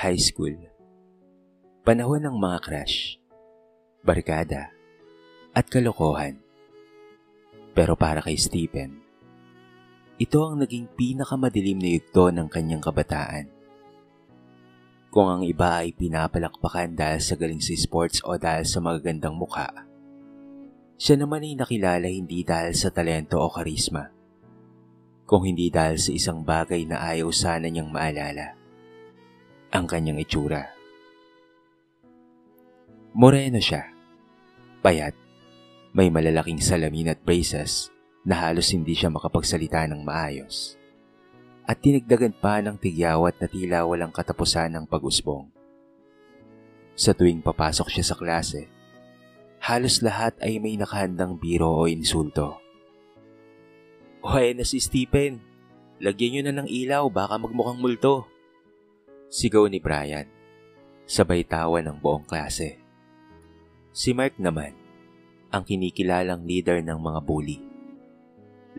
High school. Panahon ng mga crush, barkada, at kalokohan. Pero para kay Stephen, ito ang naging pinakamadilim na yugto ng kanyang kabataan. Kung ang iba ay pinapalakpakan dahil sa galing sa sports o dahil sa magagandang mukha, siya naman ay nakilala hindi dahil sa talento o karisma, kung hindi dahil sa isang bagay na ayaw sana niyang maalala, ang kanyang itsura. Moreno siya, payat, may malalaking salamin at braces na halos hindi siya makapagsalita ng maayos, at tinagdagan pa ng tigyawat na tila walang katapusan ng pag-usbong. Sa tuwing papasok siya sa klase, halos lahat ay may nakahandang biro o insulto. "Hoy na si Stephen, lagyan nyo na ng ilaw, baka magmukhang multo," sigaw ni Brian, sabay tawa ng buong klase. Si Mark naman, ang kinikilalang leader ng mga bully.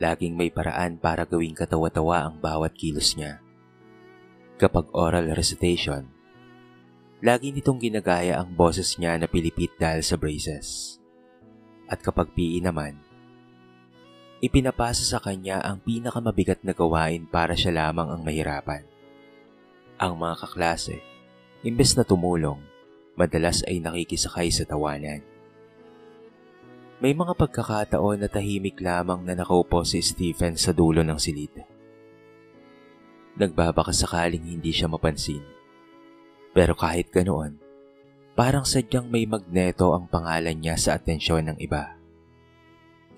Laging may paraan para gawing katawa-tawa ang bawat kilos niya. Kapag oral recitation, lagi nitong ginagaya ang boses niya na pilipit dahil sa braces. At kapag PE naman, ipinapasa sa kanya ang pinakamabigat na gawain para siya lamang ang mahirapan. Ang mga kaklase, imbes na tumulong, madalas ay nakikisakay sa tawanan. May mga pagkakataon na tahimik lamang na nakaupo si Stephen sa dulo ng silid. Nagbabaka sakaling hindi siya mapansin. Pero kahit ganoon, parang sadyang may magneto ang pangalan niya sa atensyon ng iba.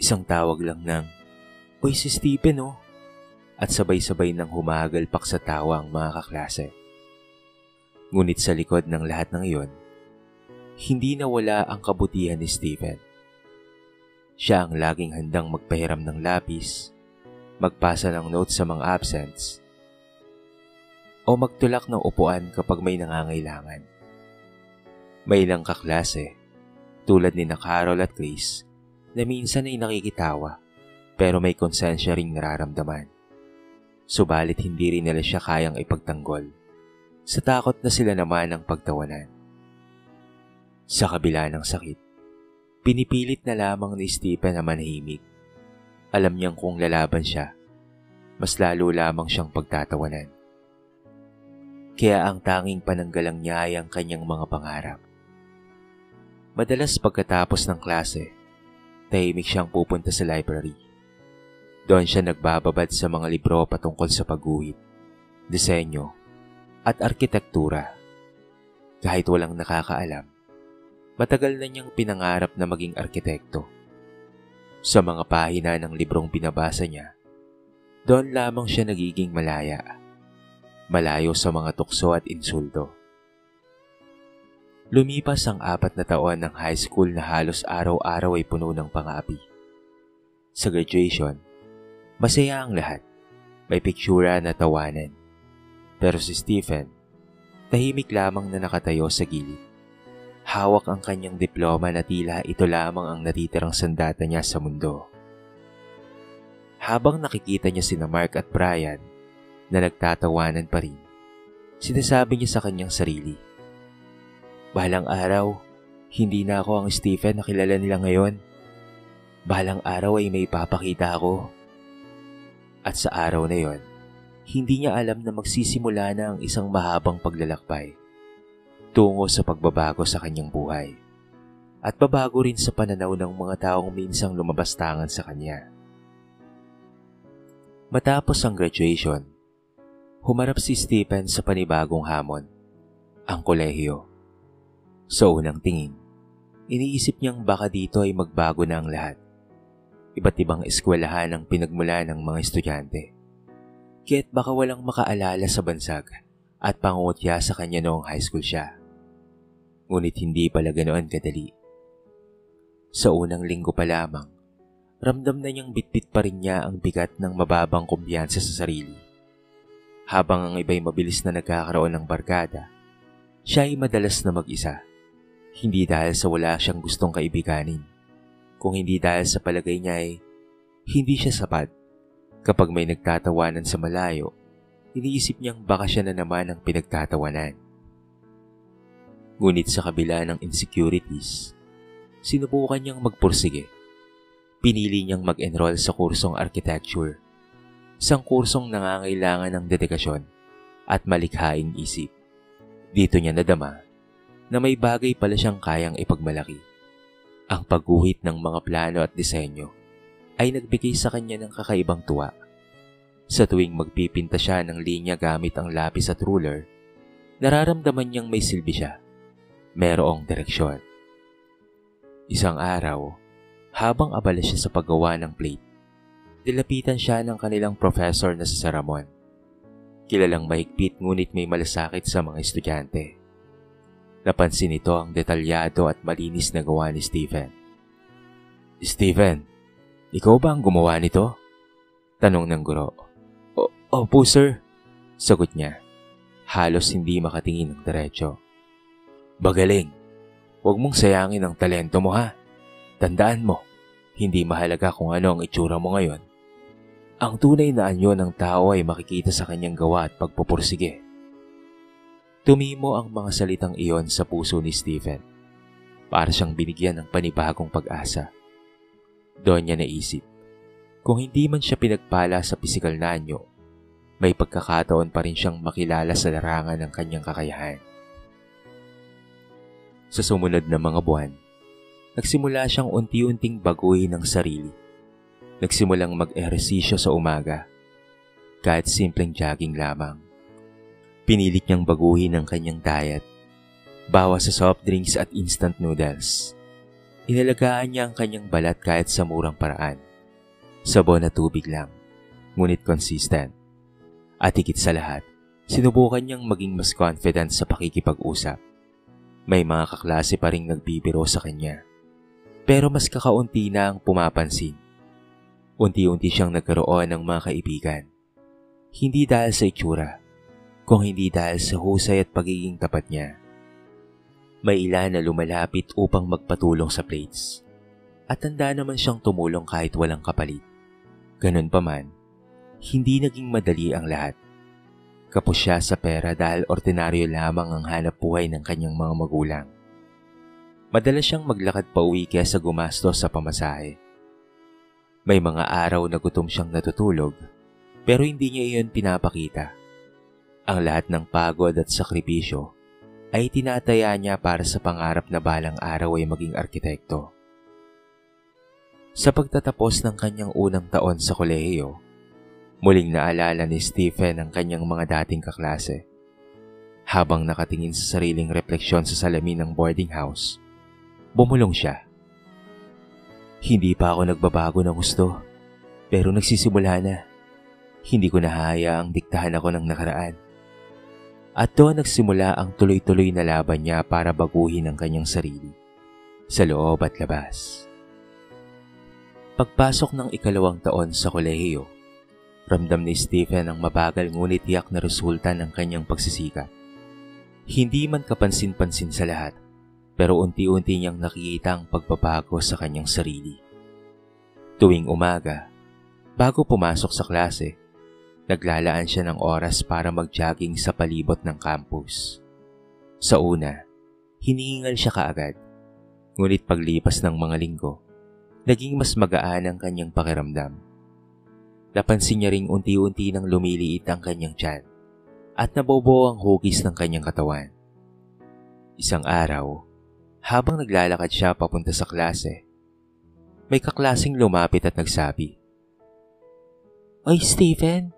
Isang tawag lang ng, "Uy, si Stephen oh," at sabay-sabay nang humagalpak sa tawa ang mga kaklase. Ngunit sa likod ng lahat ng iyon, hindi nawala ang kabutihan ni Stephen. Siya ang laging handang magpahiram ng lapis, magpasa ng notes sa mga absents, o magtulak ng upuan kapag may nangangailangan. May ilang kaklase, tulad ni Carol at Chris, na minsan ay nakikitawa pero may konsensya ring nararamdaman. Subalit hindi rin nila siya kayang ipagtanggol sa takot na sila naman ang pagtawanan. Sa kabila ng sakit, pinipilit na lamang ni Stephen na manahimik. Alam niyang kung lalaban siya, mas lalo lamang siyang pagtatawanan. Kaya ang tanging pananggalang niya ay ang kanyang mga pangarap. Madalas pagkatapos ng klase, tahimik siyang pupunta sa library. Doon siya nagbababad sa mga libro patungkol sa pagguhit, disenyo, at arkitektura. Kahit walang nakakaalam, matagal na niyang pinangarap na maging arkitekto. Sa mga pahina ng librong binabasa niya, doon lamang siya nagiging malaya. Malayo sa mga tukso at insulto. Lumipas ang 4 na taon ng high school na halos araw-araw ay puno ng pangapi. Sa graduation, masaya ang lahat. May piktura na tawanan. Pero si Stephen, tahimik lamang na nakatayo sa gilid. Hawak ang kanyang diploma na tila ito lamang ang natitirang sandata niya sa mundo. Habang nakikita niya sina Mark at Brian na nagtatawanan pa rin, sinasabi niya sa kanyang sarili, "Balang araw, hindi na ako ang Stephen na kilala nila ngayon. Balang araw ay may papakita ako." At sa araw na yon, hindi niya alam na magsisimula na ang isang mahabang paglalakbay tungo sa pagbabago sa kanyang buhay at babago rin sa pananaw ng mga taong minsang lumabastangan sa kanya. Matapos ang graduation, humarap si Stephen sa panibagong hamon, ang kolehiyo. Sa unang tingin, iniisip niyang baka dito ay magbago na ang lahat. Iba't ibang eskwelahan ang pinagmula ng mga estudyante. Kaya't baka walang makaalala sa bansag at pangungutya sa kanya noong high school siya. Ngunit hindi pala ganoon kadali. Sa unang linggo pa lamang, ramdam na niyang bitbit pa rin niya ang bigat ng mababang kumpiyansa sa sarili. Habang ang iba'y mabilis na nagkakaroon ng barkada, siya ay madalas na mag-isa. Hindi dahil sa wala siyang gustong kaibiganin, kung hindi dahil sa palagay niya ay hindi siya sapat. Kapag may nagtatawanan sa malayo, iniisip niyang baka siya na naman ang pinagtatawanan. Ngunit sa kabila ng insecurities, sinubukan niyang magpursige. Pinili niyang mag-enroll sa kursong architecture, isang kursong nangangailangan ng dedikasyon at malikhaing isip. Dito niya nadama na may bagay pala siyang kayang ipagmalaki. Ang pagguhit ng mga plano at disenyo ay nagbigay sa kanya ng kakaibang tuwa. Sa tuwing magpipinta siya ng linya gamit ang lapis at ruler, nararamdaman niyang may silbi siya, merong direksyon. Isang araw, habang abala siya sa paggawa ng plate, nilapitan siya ng kanilang professor na si Sir Ramon. Kilalang mahigpit ngunit may malasakit sa mga estudyante. Napansin nito ang detalyado at malinis na gawa ni Stephen. "Stephen, ikaw ba ang gumawa nito?" tanong ng guro. Opo, sir," sagot niya. Halos hindi makatingin ng diretso. "Magaling. Huwag mong sayangin ang talento mo, ha? Tandaan mo, hindi mahalaga kung ano ang itsura mo ngayon. Ang tunay na anyo ng tao ay makikita sa kanyang gawa at pagpupursige." Tumimo ang mga salitang iyon sa puso ni Stephen. Para siyang binigyan ng panibagong pag-asa. Doon niya naisip, kung hindi man siya pinagpala sa pisikal na anyo, may pagkakataon pa rin siyang makilala sa larangan ng kanyang kakayahan. Sa sumunod na mga buwan, nagsimula siyang unti-unting baguhin ang sarili. Nagsimulang mag-ehersisyo sa umaga, kahit simpleng jogging lamang. Pinilit niyang baguhin ang kanyang diet, bawas sa soft drinks at instant noodles. Inalagaan niya ang kanyang balat kahit sa murang paraan. Sabon at tubig lang, ngunit consistent. At higit sa lahat, sinubukan niyang maging mas confident sa pakikipag-usap. May mga kaklase pa ring nagbibiro sa kanya, pero mas kakaunti na ang pumapansin. Unti-unti siyang nagkaroon ng mga kaibigan. Hindi dahil sa itsura, kung hindi dahil sa husay at pagiging tapat niya. May ilan na lumalapit upang magpatulong sa plates, at handa naman siyang tumulong kahit walang kapalit. Ganun pa man, hindi naging madali ang lahat. Kapos siya sa pera dahil ordinaryo lamang ang hanap buhay ng kanyang mga magulang. Madalas siyang maglakad pa uwi kaysa gumastos sa pamasahe. May mga araw na gutom siyang natutulog, pero hindi niya iyon pinapakita. Ang lahat ng pagod at sakripisyo ay tinataya niya para sa pangarap na balang araw ay maging arkitekto. Sa pagtatapos ng kanyang unang taon sa kolehiyo, muling naalala ni Stephen ang kanyang mga dating kaklase. Habang nakatingin sa sariling refleksyon sa salamin ng boarding house, bumulong siya. "Hindi pa ako nagbabago ng gusto, pero nagsisimula na. Hindi ko nahahayaang diktahan ako ng nakaraan." At doon nagsimula ang tuloy-tuloy na laban niya para baguhin ang kanyang sarili, sa loob at labas. Pagpasok ng ikalawang taon sa kolehiyo, ramdam ni Stephen ang mabagal ngunit tiyak na resulta ng kanyang pagsisikap. Hindi man kapansin-pansin sa lahat, pero unti-unti niyang nakikita ang pagbabago sa kanyang sarili. Tuwing umaga, bago pumasok sa klase, naglalaan siya ng oras para mag-jogging sa palibot ng campus. Sa una, hinihingal siya kaagad, ngunit paglipas ng mga linggo, naging mas magaan ang kanyang pakiramdam. Napansin niya ring unti-unti nang lumiliit ang kanyang tiyan at nabobo ang hugis ng kanyang katawan. Isang araw, habang naglalakad siya papunta sa klase, may kaklaseng lumapit at nagsabi, "Oy Stephen,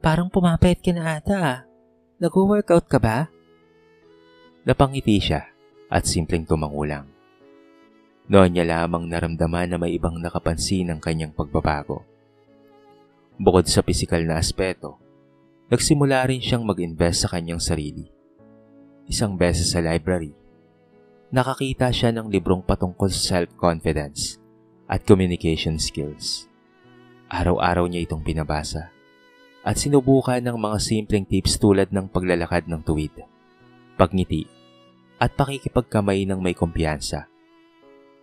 parang pumapayat ka na ata ah. Nag-workout ka ba?" Napangiti siya at simpleng tumangulang. Noon niya lamang naramdaman na may ibang nakapansin ng kanyang pagbabago. Bukod sa pisikal na aspeto, nagsimula rin siyang mag-invest sa kanyang sarili. Isang beses sa library, nakakita siya ng librong patungkol sa self-confidence at communication skills. Araw-araw niya itong pinabasa at sinubukan ng mga simpleng tips tulad ng paglalakad ng tuwid, pagngiti, at pakikipagkamay ng may kumpiyansa.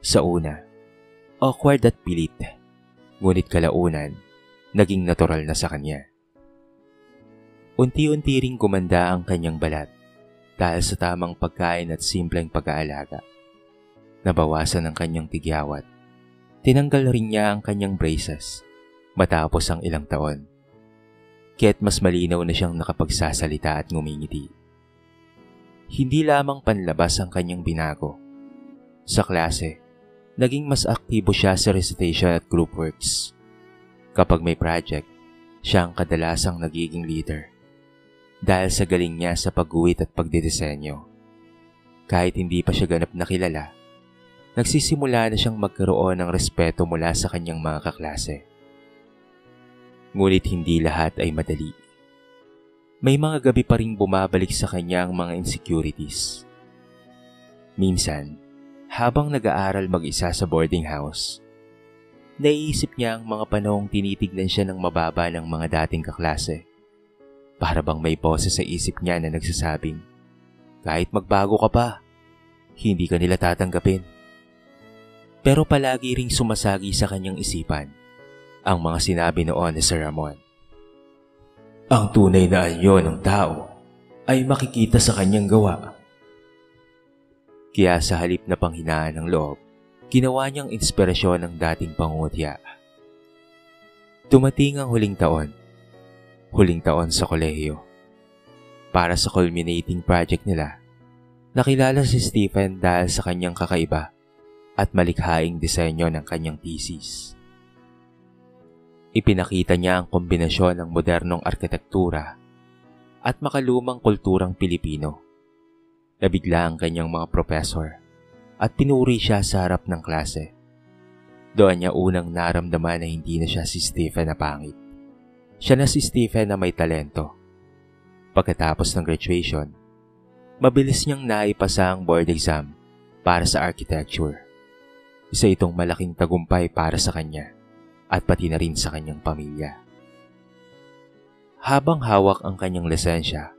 Sa una, awkward at pilit, ngunit kalaunan, naging natural na sa kanya. Unti-unti ring gumanda ang kanyang balat dahil sa tamang pagkain at simpleng pag-aalaga. Nabawasan ang kanyang tigyawat. Tinanggal rin niya ang kanyang braces matapos ang ilang taon. Kaya't mas malinaw na siyang nakapagsasalita at ngumingiti. Hindi lamang panlabas ang kanyang binago. Sa klase, naging mas aktibo siya sa recitation at group works. Kapag may project, siya ang kadalasang nagiging leader. Dahil sa galing niya sa pagguhit at pagdidisenyo. Kahit hindi pa siya ganap na kilala, nagsisimula na siyang magkaroon ng respeto mula sa kanyang mga kaklase. Ngunit hindi lahat ay madali. May mga gabi pa ring bumabalik sa kanya ang mga insecurities. Minsan, habang nag-aaral mag-isa sa boarding house, naiisip niya ang mga panahong tinitignan siya ng mababa ng mga dating kaklase. Para bang may boses sa isip niya na nagsasabing, kahit magbago ka pa, hindi ka nila tatanggapin. Pero palagi ring sumasagi sa kanyang isipan ang mga sinabi noon ni Sir Ramon. Ang tunay na anyo ng tao ay makikita sa kanyang gawa. Kaya sa halip na panghinaan ng loob, ginawa niyang inspirasyon ng dating pangungutya. Dumating ang huling taon sa kolehiyo. Para sa culminating project nila, nakilala si Stephen dahil sa kanyang kakaiba at malikhaing disenyo ng kanyang thesis. Ipinakita niya ang kombinasyon ng modernong arkitektura at makalumang kulturang Pilipino. Nabigla ang kanyang mga professor at pinuri siya sa harap ng klase. Doon niya unang naramdaman na hindi na siya si Stephen na pangit. Siya na si Stephen na may talento. Pagkatapos ng graduation, mabilis niyang naipasa ang board exam para sa architecture. Isa itong malaking tagumpay para sa kanya at pati na rin sa kanyang pamilya. Habang hawak ang kanyang lisensya,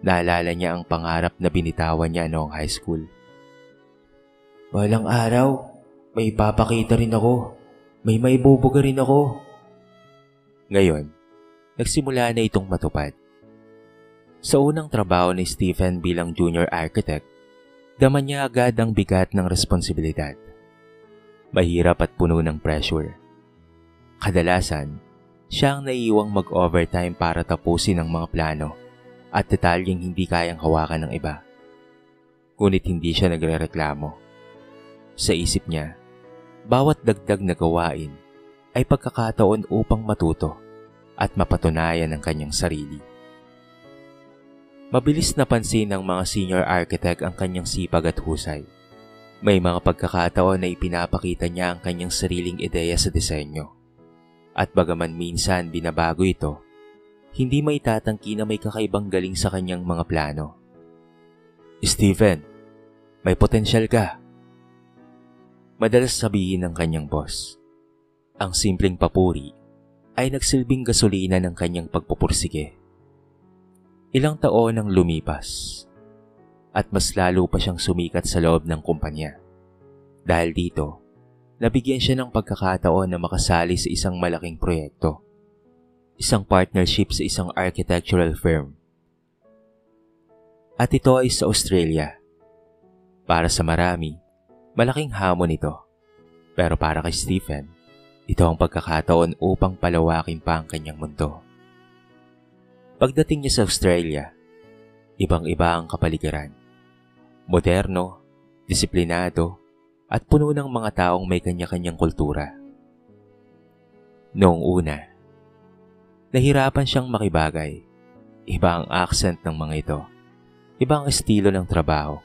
naalala niya ang pangarap na binitawan niya noong high school. Balang araw, may ipapakita rin ako. May maibubuga rin ako. Ngayon, nagsimula na itong matupad. Sa unang trabaho ni Stephen bilang junior architect, dama niya agad ang bigat ng responsibilidad. Mahirap at puno ng pressure. Kadalasan, siya ang naiiwang mag-overtime para tapusin ang mga plano at detalyeng hindi kayang hawakan ng iba. Ngunit hindi siya nagrereklamo. Sa isip niya, bawat dagdag na gawain ay pagkakataon upang matuto at mapatunayan ang kanyang sarili. Mabilis napansin ng mga senior architect ang kanyang sipag at husay. May mga pagkakataon na ipinapakita niya ang kanyang sariling ideya sa disenyo. At bagaman minsan binabago ito, hindi may tatangki na may kakaibang galing sa kanyang mga plano. Stephen, may potensyal ka. Madalas sabihin ng kanyang boss. Ang simpleng papuri ay nagsilbing gasolina ng kanyang pagpupursige. Ilang taon ang lumipas at mas lalo pa siyang sumikat sa loob ng kumpanya. Dahil dito, nabigyan siya ng pagkakataon na makasali sa isang malaking proyekto. Isang partnership sa isang architectural firm. At ito ay sa Australia. Para sa marami, malaking hamon ito. Pero para kay Stephen, ito ang pagkakataon upang palawakin pa ang kanyang mundo. Pagdating niya sa Australia, ibang-iba ang kapaligiran. Moderno, disiplinado, at puno ng mga taong may kanya-kanyang kultura. Noong una, nahirapan siyang makibagay. Iba ang accent ng mga ito. Iba ang estilo ng trabaho.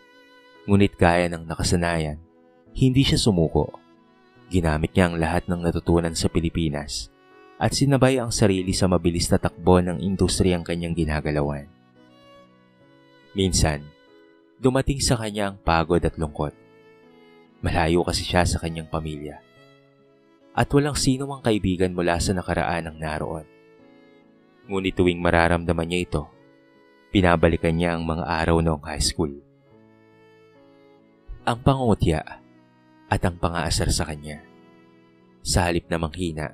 Ngunit gaya ng nakasanayan, hindi siya sumuko. Ginamit niya ang lahat ng natutunan sa Pilipinas at sinabay ang sarili sa mabilis na takbo ng industriyang kanyang ginagalawan. Minsan, dumating sa kanya ang pagod at lungkot. Malayo kasi siya sa kanyang pamilya. At walang sino mang kaibigan mula sa nakaraan ang naroon. Ngunit tuwing mararamdaman niya ito, pinabalikan niya ang mga araw noong high school. Ang pangungutya at ang pangaasar sa kanya. Sa halip na manghina,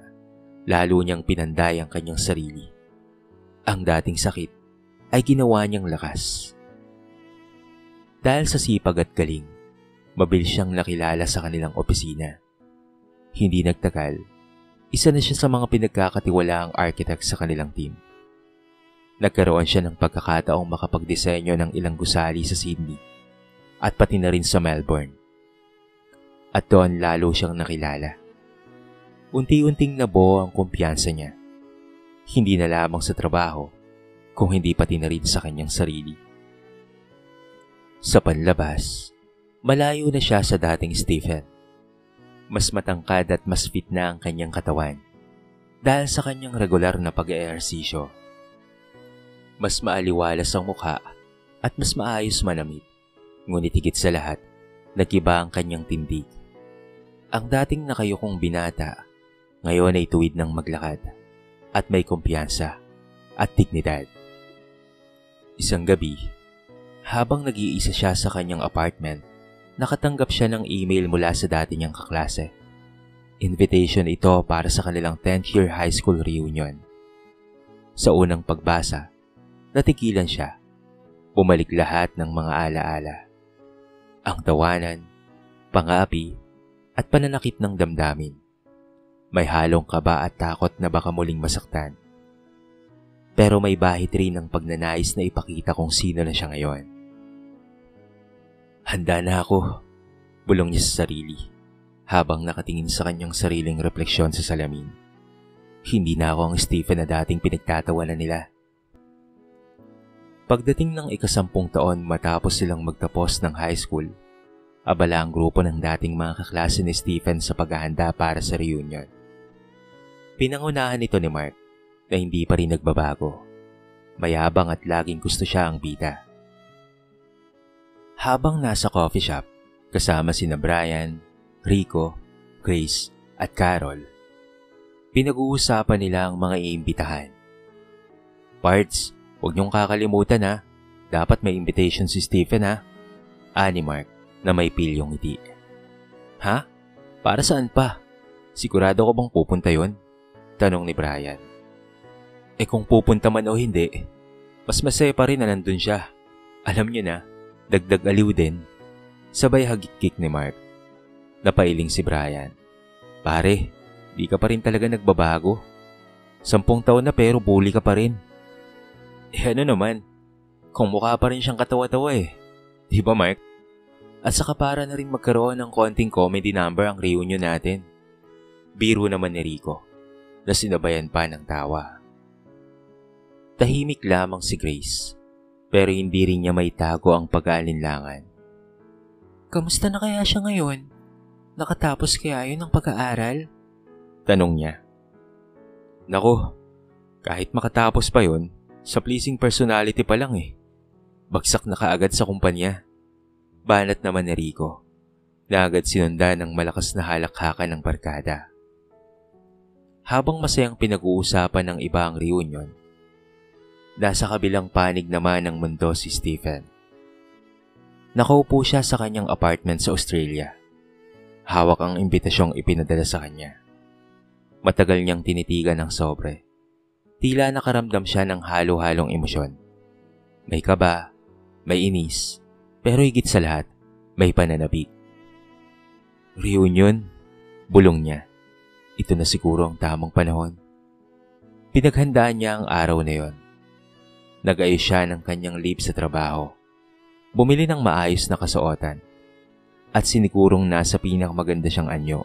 lalo niyang pinanday ang kanyang sarili. Ang dating sakit ay ginawa niyang lakas. Dahil sa sipag at galing, mabilis siyang nakilala sa kanilang opisina. Hindi nagtagal, isa na siya sa mga pinagkakatiwalaang architect sa kanilang team. Nagkaroon siya ng pagkakataong makapagdisenyo ng ilang gusali sa Sydney at pati na rin sa Melbourne. At doon lalo siyang nakilala. Unti-unting nabuo ang kumpiyansa niya. Hindi na lamang sa trabaho, kung hindi pati na rin sa kanyang sarili. Sa panlabas, malayo na siya sa dating Stephen. Mas matangkad at mas fit na ang kanyang katawan dahil sa kanyang regular na pag-eehersisyo. Mas maaliwalas ang mukha at mas maayos manamit. Ngunit higit sa lahat, nag-iba ang kanyang tindig. Ang dating nakayukong binata, ngayon ay tuwid ng maglakad at may kumpiyansa at dignidad. Isang gabi, habang nag-iisa siya sa kanyang apartment, nakatanggap siya ng email mula sa dati niyang kaklase. Invitation ito para sa kanilang 10th year high school reunion. Sa unang pagbasa, natigilan siya. Bumalik lahat ng mga alaala. Ang tawanan, pangapi, at pananakit ng damdamin. May halong kaba at takot na baka muling masaktan. Pero may bahid rin ng pagnanais na ipakita kung sino na siya ngayon. Handa na ako, bulong niya sa sarili, habang nakatingin sa kanyang sariling refleksyon sa salamin. Hindi na ako ang Stephen na dating pinagtatawanan nila. Pagdating ng ika-10 taon matapos silang magtapos ng high school, abala ang grupo ng dating mga kaklase ni Stephen sa paghahanda para sa reunion. Pinangunahan ito ni Mark na hindi pa rin nagbabago. Mayabang at laging gusto siya ang bida. Habang nasa coffee shop, kasama sina Brian, Rico, Grace at Carol, pinag-uusapan nila ang mga iimbitahan. Parts, huwag niyong kakalimutan ha. Dapat may invitation si Stephen ha. Ani Mark na may pilyong ngiti. Ha? Para saan pa? Sigurado ko bang pupunta yon? Tanong ni Brian. Kung pupunta man o hindi, mas masaya pa rin na nandun siya. Alam niyo na, dagdag aliw din. Sabay hagikik ni Mark. Napailing si Brian. Pare, di ka pa rin talaga nagbabago. 10 taon na pero bully ka pa rin. Ano naman, kung mukha pa rin siyang katawa-tawa Di ba Mark? At saka para na rin magkaroon ng konting comedy number ang reunion natin. Biro naman ni Rico, na sinabayan pa ng tawa. Tahimik lamang si Grace, pero hindi rin niya maitago ang pag-aalinlangan. Kamusta na kaya siya ngayon? Nakatapos kaya yun ng pag-aaral? Tanong niya. Naku, kahit makatapos pa yun, sa pleasing personality pa lang Bagsak na kaagad sa kumpanya. Banat naman ni Rico, na agad sinundan ng malakas na halakhakan ng barkada. Habang masayang pinag-uusapan ng iba ang reunion, nasa kabilang panig naman ng mundo si Stephen. Nakaupo siya sa kanyang apartment sa Australia. Hawak ang imbitasyong ipinadala sa kanya. Matagal niyang tinitigan ng sobre. Tila nakaramdam siya ng halo-halong emosyon. May kaba, may inis, pero higit sa lahat, may pananabik. Reunion? Bulong niya. Ito na siguro ang tamang panahon. Pinaghandaan niya ang araw na yon. Nag-ayos siya ng kanyang leave sa trabaho. Bumili ng maayos na kasuotan. At sinikurong nasa pinakamaganda siyang anyo.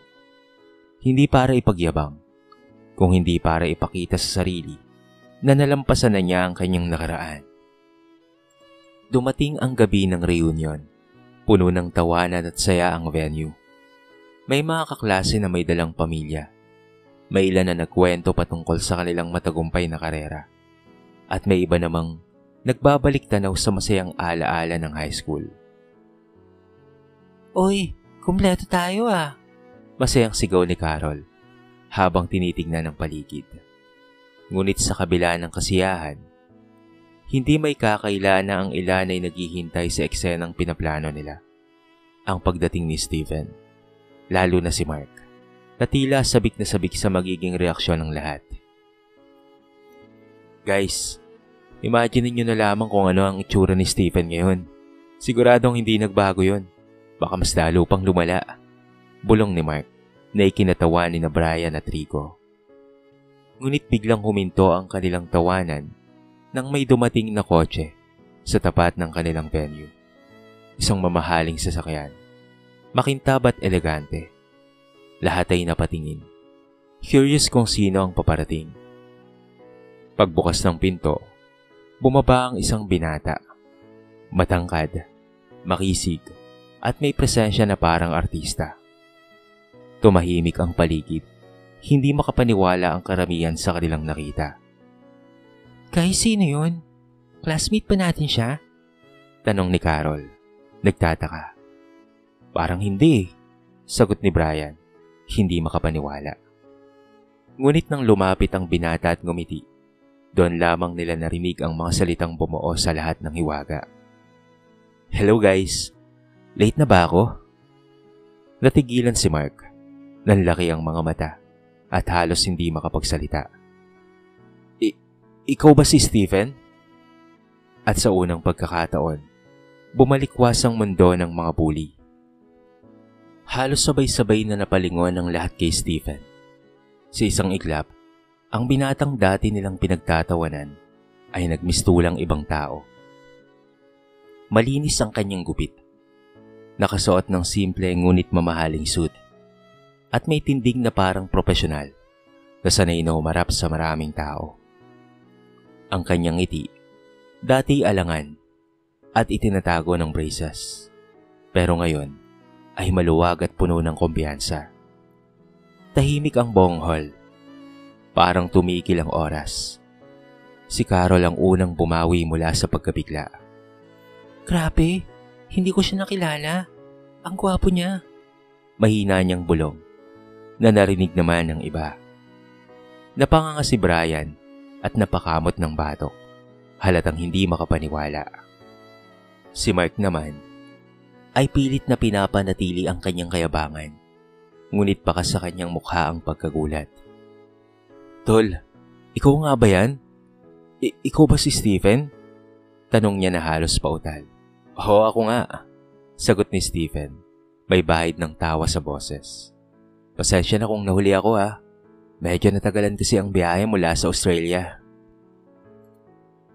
Hindi para ipagyabang, kung hindi para ipakita sa sarili na nalampasan na niya ang kanyang nakaraan. Dumating ang gabi ng reunion. Puno ng tawanan at saya ang venue. May mga kaklase na may dalang pamilya. May ilan na nagkwento patungkol sa kanilang matagumpay na karera. At may iba namang nagbabalik tanaw sa masayang alaala ng high school. Uy, kumpleto tayo Masayang sigaw ni Carol habang tinitignan ng paligid. Ngunit sa kabila ng kasiyahan, hindi may kakaila na ang ilan ay naghihintay sa eksenang pinaplano nila. Ang pagdating ni Stephen, lalo na si Mark, na tila sabik na sabik sa magiging reaksyon ng lahat. Guys, imagine niyo na lamang kung ano ang itsura ni Stephen ngayon. Siguradong hindi nagbago yon. Baka mas lalo pang lumala. Bulong ni Mark na ikinatawa ni na Brian at Rico. Ngunit biglang huminto ang kanilang tawanan nang may dumating na kotse sa tapat ng kanilang venue. Isang mamahaling sasakyan. Makintab at elegante. Lahat ay napatingin. Curious kung sino ang paparating. Pagbukas ng pinto, bumaba ang isang binata. Matangkad, makisig, at may presensya na parang artista. Tumahimik ang paligid. Hindi makapaniwala ang karamihan sa kanilang nakita. Guys, sino yun? Classmate pa natin siya? Tanong ni Carol. Nagtataka. Parang hindi, sagot ni Brian. Hindi makapaniwala. Ngunit nang lumapit ang binata at ngumiti, doon lamang nila narinig ang mga salitang bumuo sa lahat ng hiwaga. Hello guys, late na ba ako? Natigilan si Mark. Nanlaki ang mga mata at halos hindi makapagsalita. Ikaw ba si Stephen? At sa unang pagkakataon, bumalikwas ang mundo ng mga bully. Halos sabay-sabay na napalingon ang lahat kay Stephen. Sa isang iglap, ang binatang dati nilang pinagtatawanan ay nagmistulang ibang tao. Malinis ang kanyang gupit. Nakasuot ng simple ngunit mamahaling suit. At may tindig na parang profesional na sanay na humarap sa maraming tao. Ang kanyang ngiti, dati alangan at itinatago ng braces. Pero ngayon ay maluwag at puno ng kumpiyansa. Tahimik ang buong hall. Parang tumigil ang oras. Si Carol ang unang bumawi mula sa pagkabigla. Grabe, hindi ko siya nakilala. Ang gwapo niya. Mahina niyang bulong na narinig naman ng iba. Napanganga si Brian at napakamot ng batok. Halatang hindi makapaniwala. Si Mark naman ay pilit na pinapanatili ang kanyang kayabangan. Ngunit baka sa kanyang mukha ang pagkagulat. Tol, ikaw nga ba yan? Ikaw ba si Stephen? Tanong niya na halos pautal. Oo, ako nga. Sagot ni Stephen. May bahid ng tawa sa boses. Pasensya na kung nahuli ako ha. Medyo natagalan kasi ang biyahe mula sa Australia.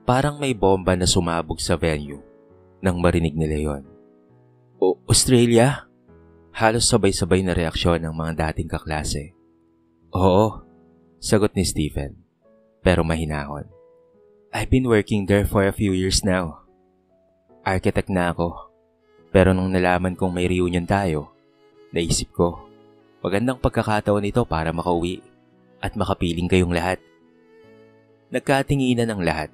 Parang may bomba na sumabog sa venue nang marinig nila yon. Australia? Halos sabay-sabay na reaksyon ng mga dating kaklase. Oo, sagot ni Stephen. Pero mahinahon. I've been working there for a few years now. Architect na ako. Pero nung nalaman kong may reunion tayo, naisip ko, magandang pagkakataon ito para makauwi at makapiling kayong lahat. Nagkatinginan ng lahat,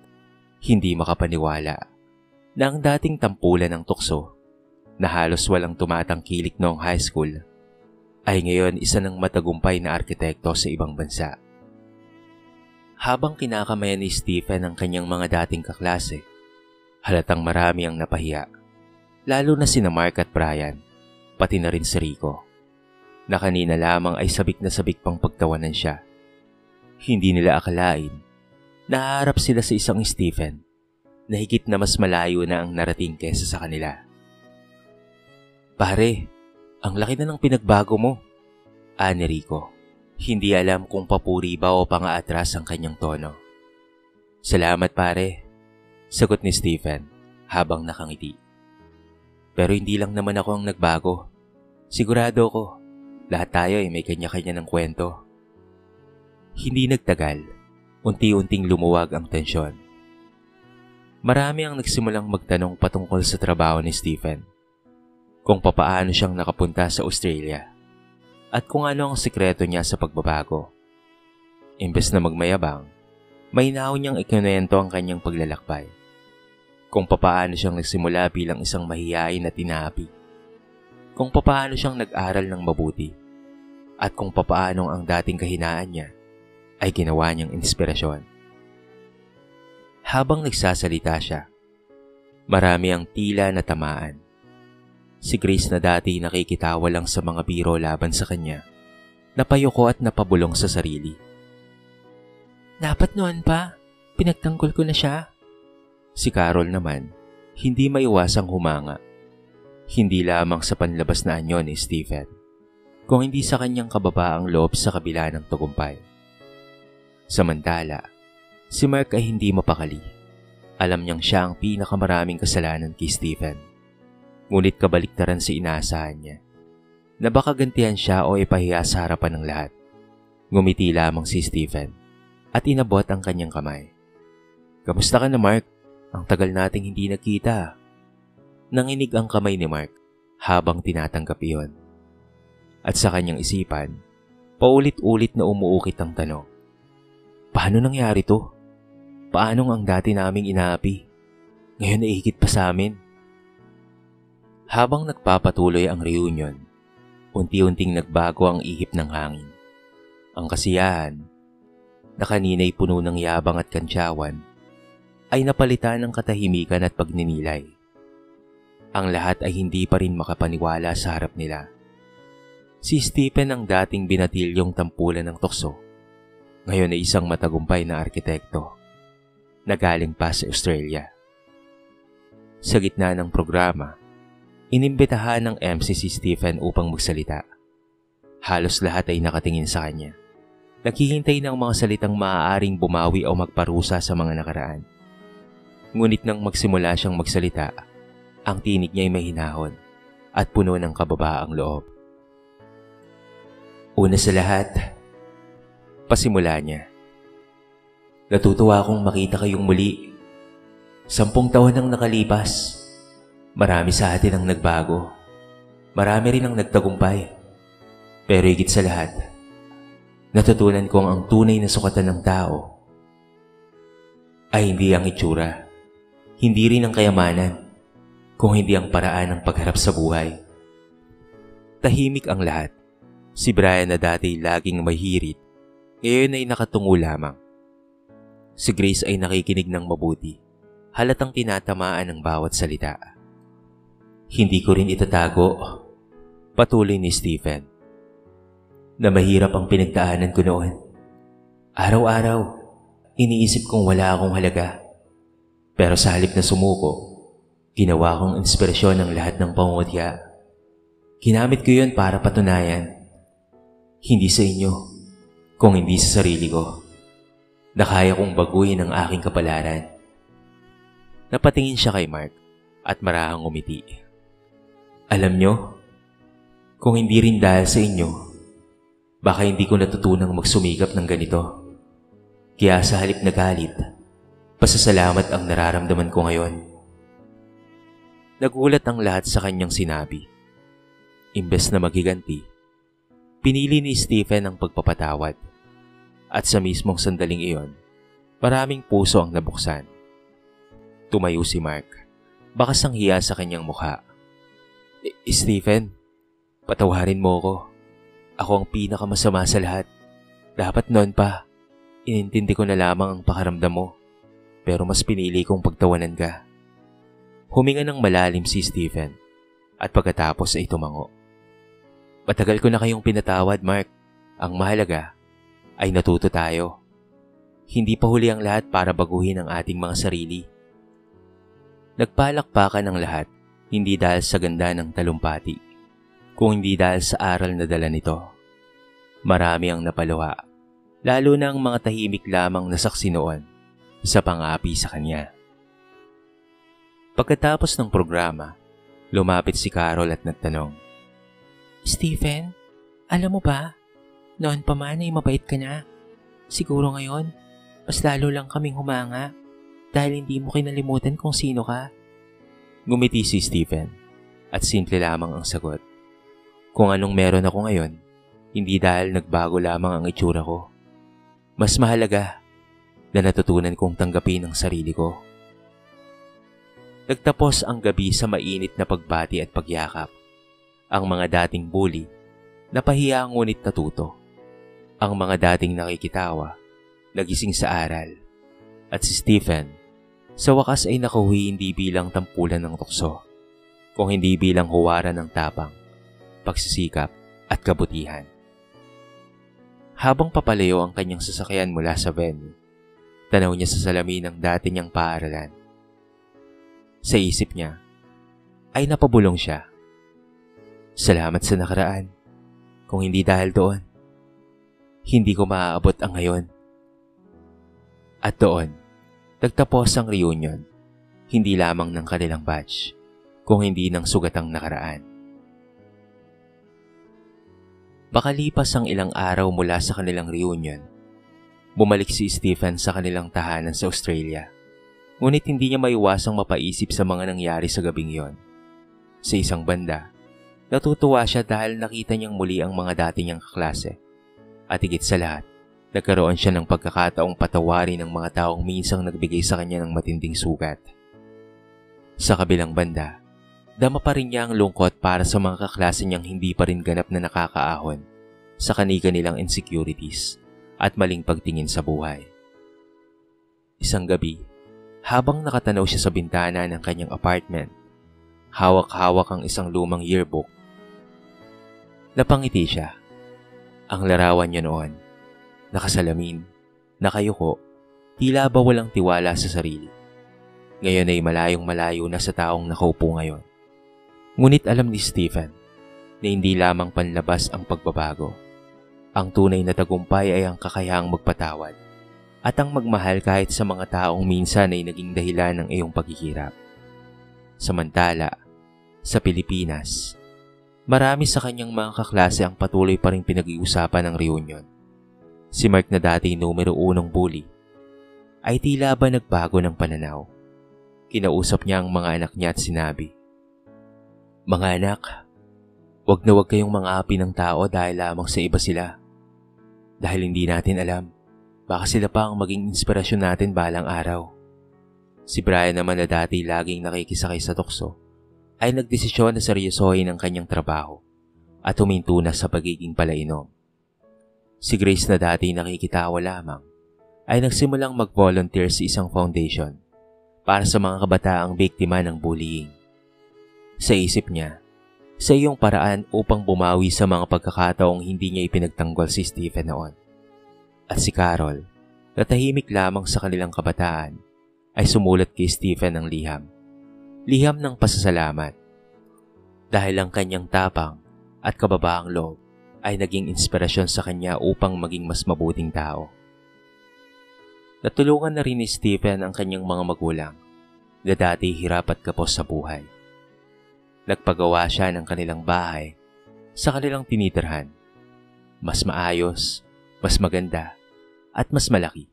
hindi makapaniwala na ang dating tampulan ng tukso na halos walang tumatangkilik noong high school ay ngayon isa ng matagumpay na arkitekto sa ibang bansa. Habang kinakamayan ni Stephen ang kanyang mga dating kaklase, halatang marami ang napahiya, lalo na sina Mark at Brian, pati na rin si Rico, na kanina lamang ay sabik na sabik pang pagtawanan siya. Hindi nila akalain na haharap sila sa isang Stephen na higit na mas malayo na ang narating kesa sa kanila. Pare, ang laki na ng pinagbago mo, ani Rico. Hindi alam kung papuri ba o pang-aatras ang kanyang tono. Salamat pare, sagot ni Stephen habang nakangiti. Pero hindi lang naman ako ang nagbago. Sigurado ko, lahat tayo ay may kanya-kanya ng kwento. Hindi nagtagal, unti-unting lumuwag ang tensyon. Marami ang nagsimulang magtanong patungkol sa trabaho ni Stephen, kung papaano siyang nakapunta sa Australia, at kung ano ang sikreto niya sa pagbabago. Imbes na magmayabang, may naon niyang ikinuwento ang kanyang paglalakbay, kung papaano siyang nagsimula bilang isang mahiyain at tinapi, kung papaano siyang nag-aral ng mabuti, at kung papaano ang dating kahinaan niya ay ginawa niyang inspirasyon. Habang nagsasalita siya, marami ang tila natamaan. Si Grace na dati nakikitawa lang sa mga biro laban sa kanya, napayuko at napabulong sa sarili. Dapat noon pa, pinagtanggol ko na siya. Si Carol naman, hindi maiwasang humanga Hindi lamang sa panlabas na anyo ni Stephen, kung hindi sa kanyang kababaang loob sa kabila ng tagumpay. Samantala, si Mark ay hindi mapakali. Alam niyang siya ang pinakamaraming kasalanan kay Stephen. Ngunit kabaliktaran si inaasahan niya, na baka gantihan siya o ipahiya sa harapan ng lahat. Ngumiti lamang si Stephen at inabot ang kanyang kamay. "Kamusta ka na, Mark? Ang tagal nating hindi nagkita." Nanginig ang kamay ni Mark habang tinatanggap iyon. At sa kanyang isipan, paulit-ulit na umuukit ang tanong, paano nangyari to? Paanong ang dati naming inaapi? Ngayon ay higit pa sa amin. Habang nagpapatuloy ang reunion, unti-unting nagbago ang ihip ng hangin. Ang kasiyahan, na kanina'y puno ng yabang at kantsawan, ay napalitan ng katahimikan at pagninilay. Ang lahat ay hindi pa rin makapaniwala sa harap nila. Si Stephen ang dating binatilyong tampulan ng tukso, ngayon ay isang matagumpay na arkitekto na galing pa sa Australia. Sa gitna ng programa, inimbitahan ng MC si Stephen upang magsalita. Halos lahat ay nakatingin sa kanya, naghihintay ng mga salitang maaaring bumawi o magparusa sa mga nakaraan. Ngunit nang magsimula siyang magsalita, ang tinig niya ay mahinahon at puno ng kababaang loob. Una sa lahat, pasimula niya. Natutuwa akong makita kayong muli. 10 taon nang nakalipas. Marami sa atin ang nagbago. Marami rin ang nagtagumpay. Pero higit sa lahat, natutunan kong ang tunay na sukatan ng tao ay hindi ang itsura, hindi rin ang kayamanan, kung hindi ang paraan ng pagharap sa buhay. Tahimik ang lahat. Si Brian na dati laging mahirit, ngayon ay nakatungo lamang. Si Grace ay nakikinig ng mabuti, halatang tinatamaan ng bawat salita. Hindi ko rin itatago, patuloy ni Stephen, na mahirap ang pinagdaanan ko noon. Araw-araw, iniisip kong wala akong halaga. Pero sa halip na sumuko, ginawa kong inspirasyon ng lahat ng pangungutya. Ginamit ko yun para patunayan, hindi sa inyo, kung hindi sa sarili ko, na kaya kong baguhin ang aking kapalaran. Napatingin siya kay Mark at marahang umiti. Alam nyo, kung hindi rin dahil sa inyo, baka hindi ko natutunang magsumikap ng ganito. Kaya sa halip na galit, pasasalamat ang nararamdaman ko ngayon. Nagulat ang lahat sa kanyang sinabi. Imbes na maghiganti, pinili ni Stephen ang pagpapatawad. At sa mismong sandaling iyon, maraming puso ang nabuksan. Tumayo si Mark, bakas ang hiya sa kanyang mukha. Stephen, patawarin mo ko. Ako ang pinakamasama sa lahat. Dapat noon pa, inintindi ko na lamang ang pakaramdam mo. Pero mas pinili kong pagtawanan ka. Huminga ng malalim si Stephen at pagkatapos ay tumango. Matagal ko na kayong pinatawad, Mark. Ang mahalaga ay natuto tayo. Hindi pa huli ang lahat para baguhin ang ating mga sarili. Nagpalakpakan ang lahat, hindi dahil sa ganda ng talumpati, kung hindi dahil sa aral na dala nito. Marami ang napaluha, lalo na ang mga tahimik lamang na saksi noon sa pangapi sa kanya. Pagkatapos ng programa, lumapit si Carol at nagtanong, Stephen, alam mo ba, noon pa man ay mabait ka na. Siguro ngayon, mas lalo lang kaming humanga dahil hindi mo kinalimutan kung sino ka. Ngumiti si Stephen at simple lamang ang sagot. Kung anong meron ako ngayon, hindi dahil nagbago lamang ang itsura ko. Mas mahalaga na natutunan kong tanggapin ang sarili ko. Nagtapos ang gabi sa mainit na pagbati at pagyakap. Ang mga dating bully, napahiya ngunit natuto. Ang mga dating nakikitawa, nagising sa aral. At si Stephen, sa wakas ay nakauwi hindi bilang tampulan ng tukso, kung hindi bilang huwaran ng tapang, pagsisikap at kabutihan. Habang papalayo ang kanyang sasakyan mula sa venue, tanaw niya sa salamin ng dati niyang paaralan. Sa isip niya, ay napabulong siya Salamat sa nakaraan. Kung hindi dahil doon, hindi ko maaabot ang ngayon. At doon, nagtapos ang reunion, hindi lamang ng kanilang batch, kung hindi ng sugatang nakaraan. Makalipas ang ilang araw mula sa kanilang reunion, bumalik si Stephen sa kanilang tahanan sa Australia. Ngunit hindi niya maiwasang mapaisip sa mga nangyari sa gabing yon. Sa isang banda, natutuwa siya dahil nakita niyang muli ang mga dati niyang kaklase. At higit sa lahat, nagkaroon siya ng pagkakataong patawarin ng mga taong minsang nagbigay sa kanya ng matinding sugat. Sa kabilang banda, dama pa rin niya ang lungkot para sa mga kaklase niyang hindi pa rin ganap na nakakaahon sa kani-kanilang insecurities at maling pagtingin sa buhay. Isang gabi, habang nakatanaw siya sa bintana ng kanyang apartment, hawak-hawak ang isang lumang yearbook. Napangiti siya. Ang larawan niya noon, nakasalamin, nakayuko, tila ba walang tiwala sa sarili. Ngayon ay malayong-malayo na sa taong nakaupo ngayon. Ngunit alam ni Stephen na hindi lamang panlabas ang pagbabago. Ang tunay na tagumpay ay ang kakayahang magpatawad at ang magmahal kahit sa mga taong minsan ay naging dahilan ng iyong paghihirap. Samantala, sa Pilipinas, marami sa kanyang mga kaklase ang patuloy pa rin pinag-iusapan ng reunion. Si Mark na dati numero 1 bully ay tila ba nagbago ng pananaw. Kinausap niya ang mga anak niya at sinabi, "Mga anak, wag na wag kayong mang-api ng tao dahil lamang sa iba sila. Dahil hindi natin alam, baka sila pa ang maging inspirasyon natin balang araw." Si Brian naman na dati laging nakikisakay sa tukso, ay nagdesisyon na seryosohin ang kanyang trabaho at huminto na sa pagiging palainom. Si Grace na dati nakikitawa lamang, ay nagsimulang mag-volunteer sa isang foundation para sa mga kabataang biktima ng bullying. Sa isip niya, sa iyong paraan upang bumawi sa mga pagkakataong hindi niya ipinagtanggol si Stephen noon. At si Carol, na tahimik lamang sa kanilang kabataan, ay sumulat kay Stephen ng liham. Liham ng pasasalamat. Dahil ang kanyang tapang at kababaang loob ay naging inspirasyon sa kanya upang maging mas mabuting tao. Natulungan na rin ni Stephen ang kanyang mga magulang na dati hirap at kapos sa buhay. Nagpagawa siya ng kanilang bahay sa kanilang tinitirhan. Mas maayos, mas maganda, at mas malaki.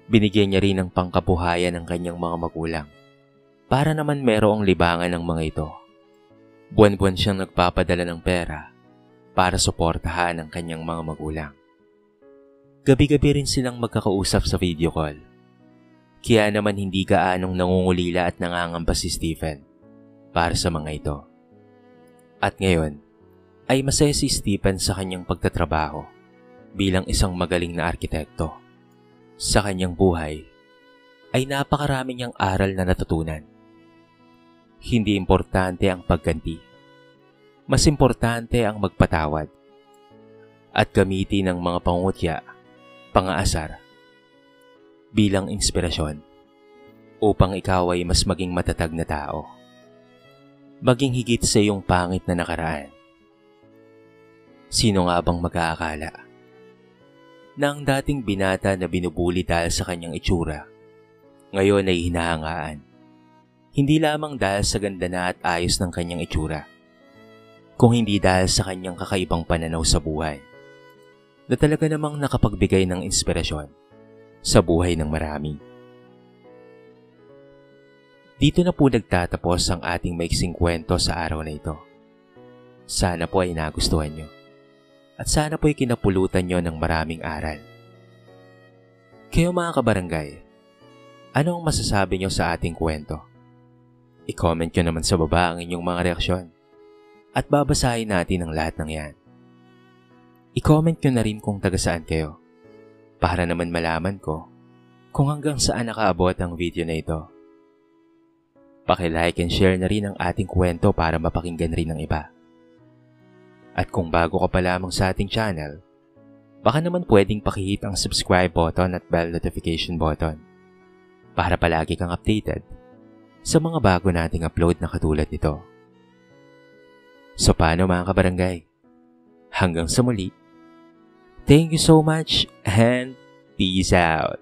Binigyan niya rin ng pangkabuhayan ng kanyang mga magulang para naman merong libangan ng mga ito. Buwan-buwan siyang nagpapadala ng pera para suportahan ang kanyang mga magulang. Gabi-gabi rin silang magkakausap sa video call. Kaya naman hindi gaanong nangungulila at nangangamba si Stephen para sa mga ito. At ngayon, ay masaya si Stephen sa kanyang pagtatrabaho bilang isang magaling na arkitekto. Sa kanyang buhay, ay napakarami niyang aral na natutunan. Hindi importante ang pagganti. Mas importante ang magpatawad at gamitin ang mga pangungutya, pangaasar bilang inspirasyon upang ikaw ay mas maging matatag na tao. Maging higit sa iyong pangit na nakaraan. Sino nga bang mag-aakala na ang dating binata na binubuli dahil sa kanyang itsura, ngayon ay hinahangaan. Hindi lamang dahil sa ganda na at ayos ng kanyang itsura, kung hindi dahil sa kanyang kakaibang pananaw sa buhay, na talaga namang nakapagbigay ng inspirasyon sa buhay ng marami. Dito na po nagtatapos ang ating maiksing kwento sa araw na ito. Sana po ay nagustuhan nyo. At sana po ay kinapulutan nyo ng maraming aral. Kayo mga kabarangay, ano ang masasabi nyo sa ating kwento? I-comment nyo naman sa baba ang inyong mga reaksyon. At babasahin natin ang lahat ng yan. I-comment nyo na rin kung taga saan kayo. Para naman malaman ko kung hanggang saan nakaabot ang video na ito. Paki-like and share na rin ang ating kwento para mapakinggan rin ng iba. At kung bago ka pa lamang sa ating channel, baka naman pwedeng pakihit ang subscribe button at bell notification button para palagi kang updated sa mga bago nating upload na katulad nito. So paano mga kabarangay? Hanggang sa muli. Thank you so much and peace out.